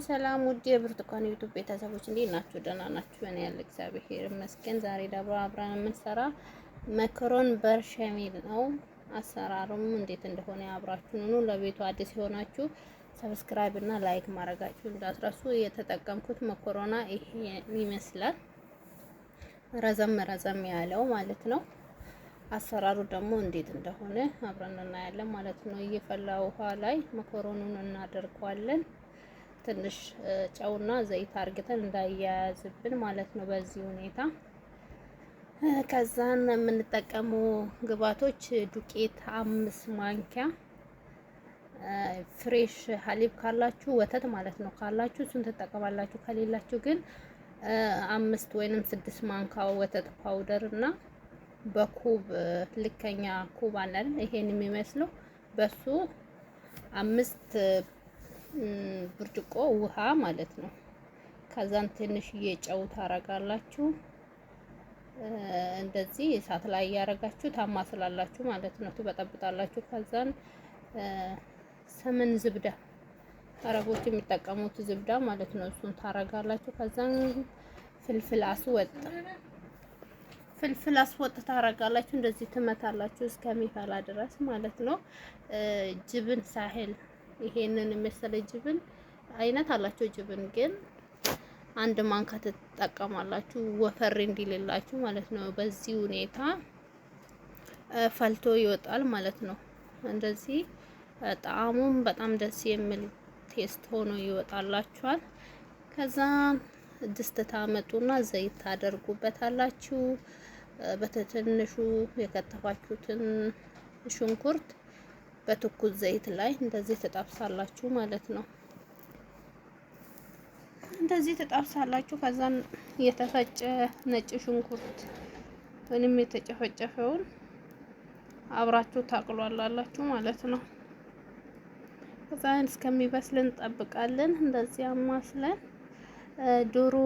ሰላም ውድ የብርቱካን ዩቲዩብ ቤተሰቦች እንዴት ናችሁ? ደህና ናችሁ? እኔ ያለ እግዚአብሔር ይመስገን። ዛሬ ደግሞ አብረን የምንሰራ መኮሮን በርሸሜል ነው። አሰራሩም እንዴት እንደሆነ አብራችሁን ሁኑ። ለቤቱ አዲስ የሆናችሁ ሰብስክራይብ እና ላይክ ማድረጋችሁ እንዳትረሱ። የተጠቀምኩት መኮሮና ይሄ ይመስላል። ረዘም ያለው ማለት ነው። አሰራሩ ደግሞ እንዴት እንደሆነ አብረን እናያለን ማለት ነው። እየፈላ ውሃ ላይ መኮሮኑን እናደርገዋለን። ትንሽ ጨውና ዘይት አርግተን እንዳያያዝብን ማለት ነው። በዚህ ሁኔታ ከዛን የምንጠቀመው ግብአቶች ዱቄት 5 ማንኪያ፣ ፍሬሽ ሀሊብ ካላችሁ ወተት ማለት ነው ካላችሁ እሱን ትጠቀማላችሁ። ከሌላችሁ ግን 5 ወይንም 6 ማንካ ወተት ፓውደር እና በኩብ ልከኛ ኩብ አለ አይደል? ይሄን የሚመስለው በሱ 5 ብርጭቆ ውሃ ማለት ነው። ከዛን ትንሽዬ ጨው ታረጋላችሁ። እንደዚህ እሳት ላይ ያረጋችሁ ታማስላላችሁ ማለት ነው። ትበጠብጣላችሁ። ከዛን ሰመን ዝብዳ አረቦች የሚጠቀሙት ዝብዳ ማለት ነው። እሱን ታረጋላችሁ። ከዛን ፍልፍል አስወጥ ታረጋላችሁ። እንደዚህ ትመታላችሁ እስከሚፈላ ድረስ ማለት ነው። ጅብን ሳህል ይሄንን የመሰለ ጅብን አይነት አላችሁ። ጅብን ግን አንድ ማንካ ትጠቀማላችሁ፣ ወፈር እንዲልላችሁ ማለት ነው። በዚህ ሁኔታ ፈልቶ ይወጣል ማለት ነው። እንደዚህ ጣዕሙም በጣም ደስ የሚል ቴስት ሆኖ ይወጣላችኋል። ከዛ ድስት ታመጡና ዘይት ታደርጉበታላችሁ። በትንሹ የከተፋችሁትን ሽንኩርት በትኩስ ዘይት ላይ እንደዚህ ተጣብሳላችሁ ማለት ነው። እንደዚህ ተጣብሳላችሁ። ከዛን የተፈጨ ነጭ ሽንኩርት ወይንም የተጨፈጨፈውን አብራችሁ ታቅሏላችሁ ማለት ነው። ከዛን እስከሚበስል እንጠብቃለን። እንደዚህ አማስለን ዶሮ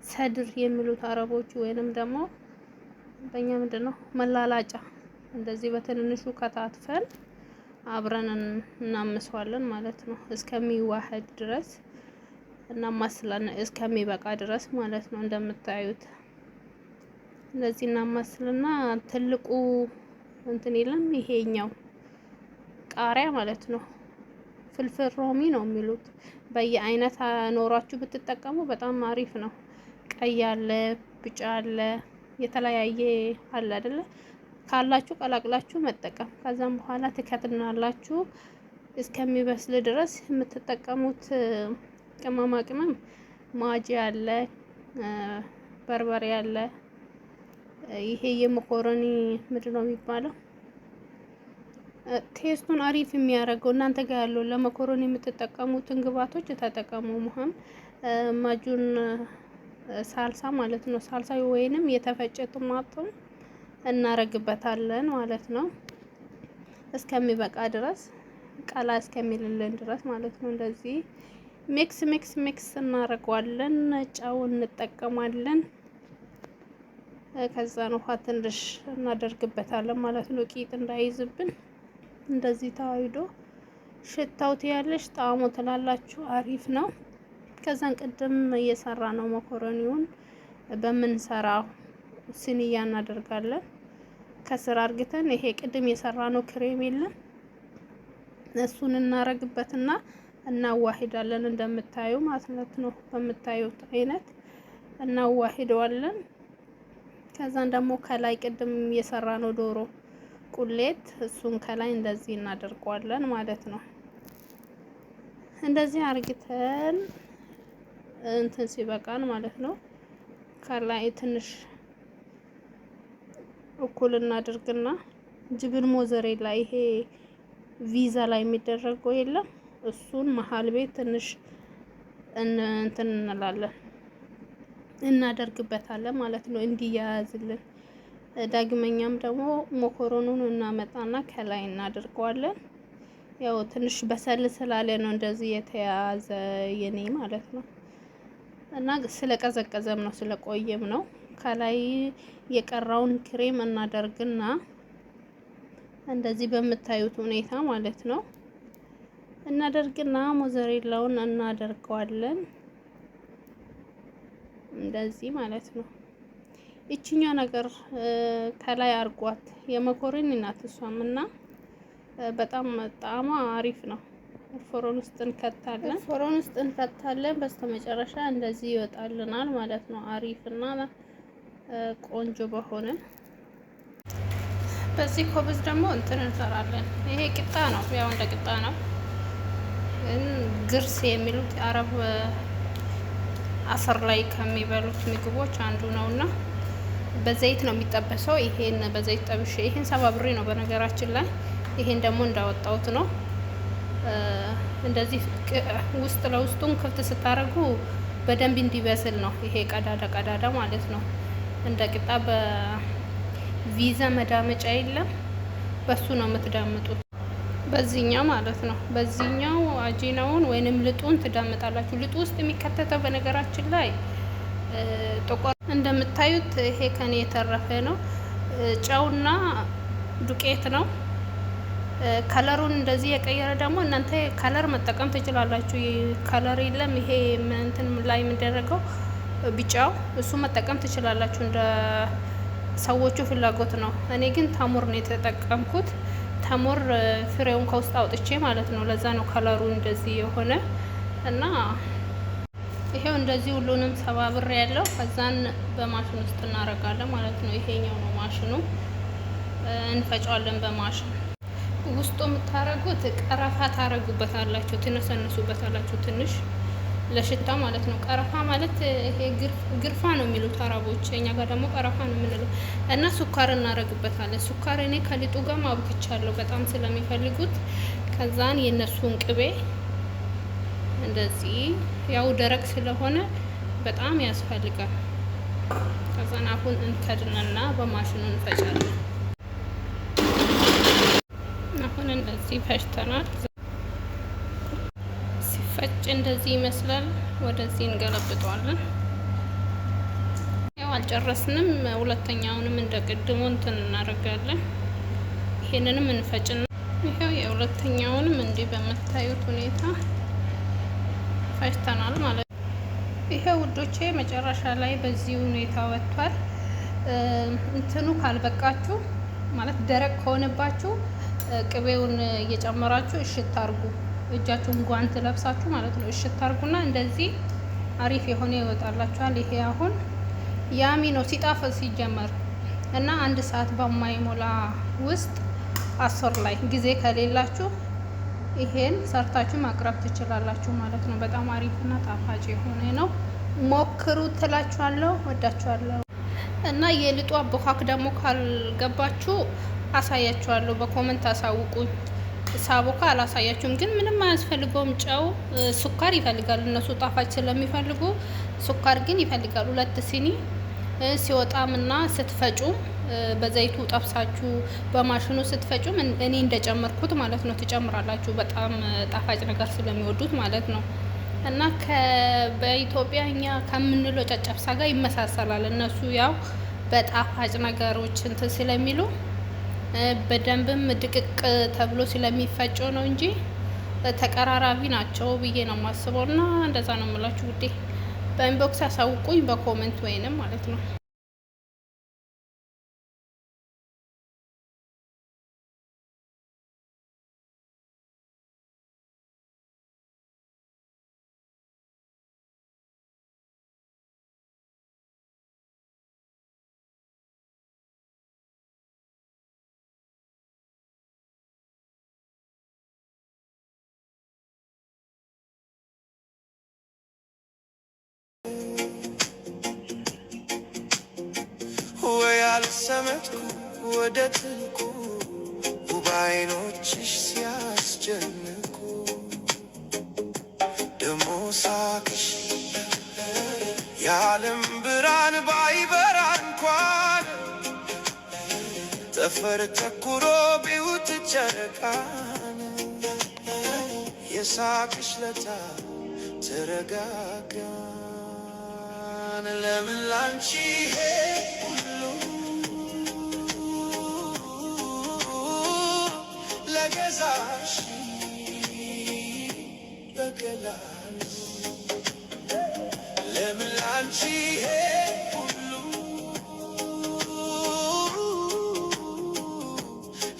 ሰድር የሚሉት አረቦች ወይንም ደግሞ በእኛ ምንድነው መላላጫ እንደዚህ በትንንሹ ከታትፈን አብረን እናምሰዋለን ማለት ነው። እስከሚዋሃድ ድረስ እናማስላለን፣ እስከሚበቃ ድረስ ማለት ነው። እንደምታዩት እንደዚህ እናማስልና ትልቁ እንትን የለም ይሄኛው ቃሪያ ማለት ነው። ፍልፍል ሮሚ ነው የሚሉት። በየአይነት ኖራችሁ ብትጠቀሙ በጣም አሪፍ ነው። ቀይ አለ፣ ቢጫ አለ፣ የተለያየ አለ አይደለ? ካላችሁ ቀላቅላችሁ መጠቀም። ከዛም በኋላ ትከትናላችሁ እስከሚበስል ድረስ። የምትጠቀሙት ቅመማ ቅመም ማጂ አለ፣ በርበሬ አለ። ይሄ የመኮረኒ ምንድነው የሚባለው? ቴስቱን አሪፍ የሚያደርገው እናንተ ጋር ያለው ለመኮረኒ የምትጠቀሙትን ግብአቶች ተጠቀሙ። ሙሀም ማጁን ሳልሳ ማለት ነው። ሳልሳ ወይንም የተፈጨ ቶማቶ እናረግበታለን ማለት ነው። እስከሚበቃ ድረስ ቀላ እስከሚልልን ድረስ ማለት ነው። እንደዚህ ሚክስ እናረጋለን። ጨው እንጠቀማለን። ከዛ ነው ውሃ ትንሽ እናደርግበታለን ማለት ነው። ቂጥ እንዳይዝብን እንደዚህ ተዋህዶ ሽታው ትያለሽ፣ ጣዕሙ ትላላችሁ። አሪፍ ነው። ከዛን ቅድም እየሰራ ነው መኮረኒውን በምንሰራው ስንያ እናደርጋለን። ከስር አርግተን ይሄ ቅድም የሰራ ነው ክሬም የለም እሱን እናረግበትና እናዋሂዳለን። እንደምታዩ ማለት ነው። በምታዩት አይነት እናዋሂደዋለን። ከዛን ደግሞ ከላይ ቅድም የሰራ ነው ዶሮ ቁሌት እሱን ከላይ እንደዚህ እናደርገዋለን ማለት ነው። እንደዚህ አርግተን እንትን ሲበቃን ማለት ነው ከላይ ትንሽ እኩል እናድርግና ጅብን ሞዘሬላ ይሄ ቪዛ ላይ የሚደረገው የለም እሱን መሀል ቤት ትንሽ እንትን እንላለን እናደርግበታለን ማለት ነው እንዲያያዝልን። ዳግመኛም ደግሞ መኮረኑን እናመጣና ከላይ እናደርገዋለን። ያው ትንሽ በሰል ስላለ ነው እንደዚህ የተያዘ የኔ ማለት ነው። እና ስለቀዘቀዘም ነው ስለቆየም ነው። ከላይ የቀረውን ክሬም እናደርግና እንደዚህ በምታዩት ሁኔታ ማለት ነው እናደርግና ሞዘሬላውን እናደርገዋለን እንደዚህ ማለት ነው። ይችኛ ነገር ከላይ አርጓት የመኮረኒ ናት እሷም እና በጣም ጣዕሟ አሪፍ ነው። ፎሮን ውስጥ እንከታለን። በስተመጨረሻ እንደዚህ ይወጣልናል ማለት ነው። አሪፍ እና ቆንጆ በሆነ በዚህ ኮብዝ ደግሞ እንትን እንሰራለን። ይሄ ቂጣ ነው፣ ያው እንደ ቂጣ ነው። ግርስ የሚሉት አረብ አፈር ላይ ከሚበሉት ምግቦች አንዱ ነውና በዘይት ነው የሚጠበሰው። ይሄን በዘይት ጠብሼ ይሄን 70 ብር ነው በነገራችን ላይ። ይሄን ደግሞ እንዳወጣሁት ነው። እንደዚህ ውስጥ ለውስጡን ክፍት ስታደርጉ በደንብ እንዲበስል ነው። ይሄ ቀዳዳ ማለት ነው። እንደ ቂጣ በቪዛ መዳመጫ የለም፣ በሱ ነው የምትዳምጡት። በዚህኛው ማለት ነው። በዚህኛው አጂናውን ወይንም ልጡን ትዳምጣላችሁ። ልጡ ውስጥ የሚከተተው በነገራችን ላይ ጥቁር እንደምታዩት ይሄ ከኔ የተረፈ ነው። ጨውና ዱቄት ነው። ከለሩን እንደዚህ የቀየረ ደግሞ እናንተ ከለር መጠቀም ትችላላችሁ። ከለር የለም ይሄ እንትን ላይ የሚደረገው ቢጫው እሱ መጠቀም ትችላላችሁ፣ እንደ ሰዎቹ ፍላጎት ነው። እኔ ግን ተሙር ነው የተጠቀምኩት። ተሙር ፍሬውን ከውስጥ አውጥቼ ማለት ነው። ለዛ ነው ከለሩ እንደዚህ የሆነ እና ይሄው እንደዚህ ሁሉንም ሰባብሬ ያለው ከዛን በማሽን ውስጥ እናደርጋለን ማለት ነው። ይሄኛው ነው ማሽኑ። እንፈጫዋለን በማሽን ውስጡ የምታረጉት ቀረፋ ታረጉበታላችሁ፣ ትነሰንሱበታላችሁ ትንሽ ለሽታ ማለት ነው። ቀረፋ ማለት ይሄ ግርፋ ነው የሚሉት አረቦች፣ እኛ ጋር ደግሞ ቀረፋ ነው የምንለው። እና ሱካር እናረግበታለን። ሱካር እኔ ከሊጡ ጋር ማብክቻለሁ በጣም ስለሚፈልጉት። ከዛን የነሱን ቅቤ እንደዚህ ያው ደረቅ ስለሆነ በጣም ያስፈልጋል። ከዛን አሁን እንከድነና በማሽኑ እንፈጫለን። አሁን እንደዚህ ፈጭተናል። ሲፈጭ እንደዚህ ይመስላል። ወደዚህ እንገለብጠዋለን። ያው አልጨረስንም። ሁለተኛውንም እንደ ቅድሙ እንትን እናደርጋለን። ይሄንንም እንፈጭና ይሄው የሁለተኛውንም እንዲህ በምታዩት ሁኔታ ፈጭተናል ማለት ነው። ይሄ ውዶቼ መጨረሻ ላይ በዚህ ሁኔታ ወጥቷል። እንትኑ ካልበቃችሁ ማለት ደረቅ ከሆነባችሁ ቅቤውን እየጨመራችሁ እሽት አርጉ። እጃችሁን ጓንት ለብሳችሁ ማለት ነው። እሽት አርጉና እንደዚህ አሪፍ የሆነ ይወጣላችኋል። ይሄ አሁን ያሚ ነው ሲጣፍጥ ሲጀመር እና 1 ሰዓት በማይሞላ ውስጥ 10 ላይ ጊዜ ከሌላችሁ ይሄን ሰርታችሁ ማቅረብ ትችላላችሁ ማለት ነው። በጣም አሪፍና ጣፋጭ የሆነ ነው። ሞክሩ ትላችኋለሁ። ወዳችኋለሁ። እና የልጡ አቦካክ ደግሞ ካልገባችሁ አሳያችኋለሁ። በኮመንት አሳውቁኝ። ሳቦካ አላሳያችሁም፣ ግን ምንም አያስፈልገውም። ጨው፣ ሱካር ይፈልጋሉ እነሱ ጣፋጭ ስለሚፈልጉ። ሱካር ግን ይፈልጋሉ 2 ሲኒ ሲወጣምና ስትፈጩም በዘይቱ ጠብሳችሁ በማሽኑ ስትፈጩም እኔ እንደጨመርኩት ማለት ነው ትጨምራላችሁ። በጣም ጣፋጭ ነገር ስለሚወዱት ማለት ነው። እና በኢትዮጵያ እኛ ከምንለው ጨጨብሳ ጋር ይመሳሰላል። እነሱ ያው በጣፋጭ ነገሮች እንትን ስለሚሉ በደንብም ድቅቅ ተብሎ ስለሚፈጨው ነው እንጂ ተቀራራቢ ናቸው ብዬ ነው የማስበው። እና እንደዛ ነው የምላችሁ ውዴ። በኢንቦክስ አሳውቁኝ በኮሜንት ወይንም ማለት ነው። ያልሰመጥኩ ወደ ጥልቁ ውብ ዓይኖችሽ ሲያስጨንቁ ደሞ ሳቅሽ የዓለም ብርሃን ባይበራ እንኳን ጠፈር ተኩሮ ቢውት ጨረቃን የሳቅሽ ለታ ተረጋጋን ለምን ላንቺ ገዛሽ በቀላሉ ለምን ላንቺ ይሄ ሁሉ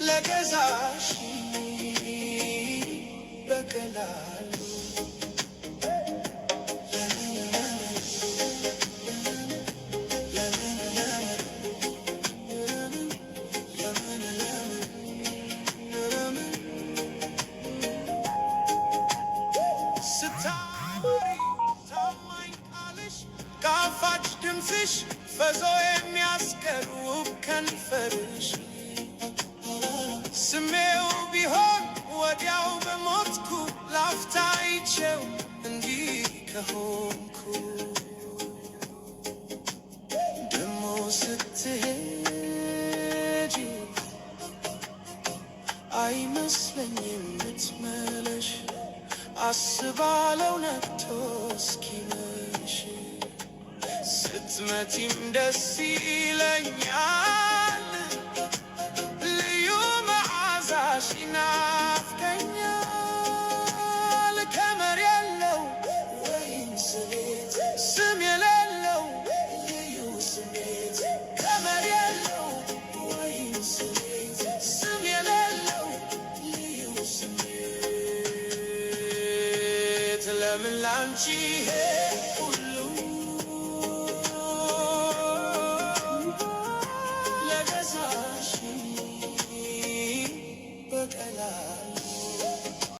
ለገዛሽ በቀላሉ ጣፋጭ ድምፅሽ ፈዞ የሚያስቀር ውብ ከንፈርሽ ስሜው ቢሆን ወዲያው በሞትኩ ላፍታ አይቼው እንዲህ ከሆንኩ ደሞ ስትሄጂ አይመስለኝም ብትመለሽ አስባለው ነግቶ እስኪመሽ ስትመጪም ደስ ይለኛል ልዩ መዓዛሽ ይናፍቀኛል ከመር የለው ወይም ስሜት ስም የሌለው ልዩ ስሜት ከመር የለው ወይም ስሜት ስም የሌለው ልዩ ስሜት ለምን ላንቺ ይሄ ሁሉ